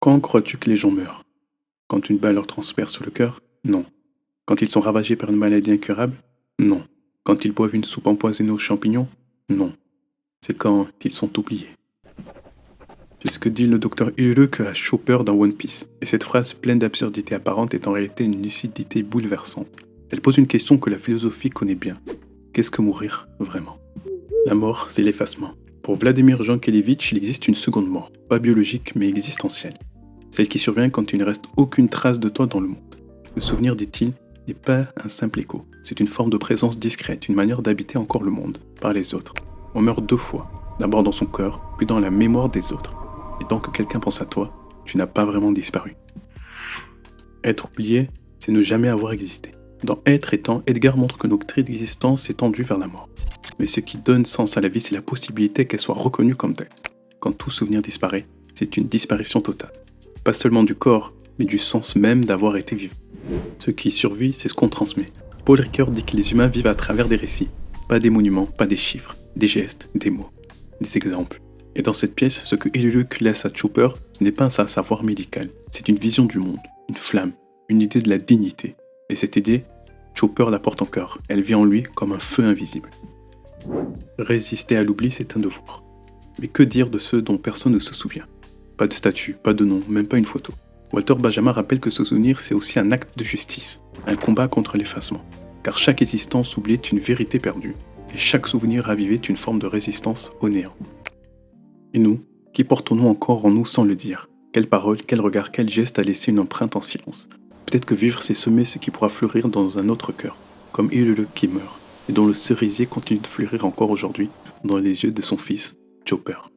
Quand crois-tu que les gens meurent? Quand une balle leur transperce le cœur? Non. Quand ils sont ravagés par une maladie incurable? Non. Quand ils boivent une soupe empoisonnée aux champignons? Non. C'est quand ils sont oubliés. C'est ce que dit le docteur Ulrich à Chopper dans One Piece. Et cette phrase pleine d'absurdités apparentes est en réalité une lucidité bouleversante. Elle pose une question que la philosophie connaît bien. Qu'est-ce que mourir, vraiment? La mort, c'est l'effacement. Pour Vladimir Jankélévitch, il existe une seconde mort, pas biologique mais existentielle. Celle qui survient quand il ne reste aucune trace de toi dans le monde. Le souvenir, dit-il, n'est pas un simple écho. C'est une forme de présence discrète, une manière d'habiter encore le monde, par les autres. On meurt deux fois, d'abord dans son cœur, puis dans la mémoire des autres. Et tant que quelqu'un pense à toi, tu n'as pas vraiment disparu. Être oublié, c'est ne jamais avoir existé. Dans Être étant, Edgar montre que notre existence est tendue vers la mort. Mais ce qui donne sens à la vie, c'est la possibilité qu'elle soit reconnue comme telle. Quand tout souvenir disparaît, c'est une disparition totale. Pas seulement du corps, mais du sens même d'avoir été vivant. Ce qui survit, c'est ce qu'on transmet. Paul Ricoeur dit que les humains vivent à travers des récits. Pas des monuments, pas des chiffres, des gestes, des mots, des exemples. Et dans cette pièce, ce que Ulrich laisse à Chopper, ce n'est pas un savoir médical, c'est une vision du monde, une flamme, une idée de la dignité. Et cette idée, Chopper la porte encore, elle vit en lui comme un feu invisible. Résister à l'oubli, c'est un devoir. Mais que dire de ceux dont personne ne se souvient? Pas de statut, pas de nom, même pas une photo. Walter Benjamin rappelle que se souvenir, c'est aussi un acte de justice, un combat contre l'effacement. Car chaque existence oubliée est une vérité perdue, et chaque souvenir ravivé est une forme de résistance au néant. Et nous, qui portons-nous encore en nous sans le dire? Quelle parole, quel regard, quel geste a laissé une empreinte en silence? Peut-être que vivre, c'est semer ce qui pourra fleurir dans un autre cœur, comme Ulrich qui meurt, et dont le cerisier continue de fleurir encore aujourd'hui dans les yeux de son fils, Chopper.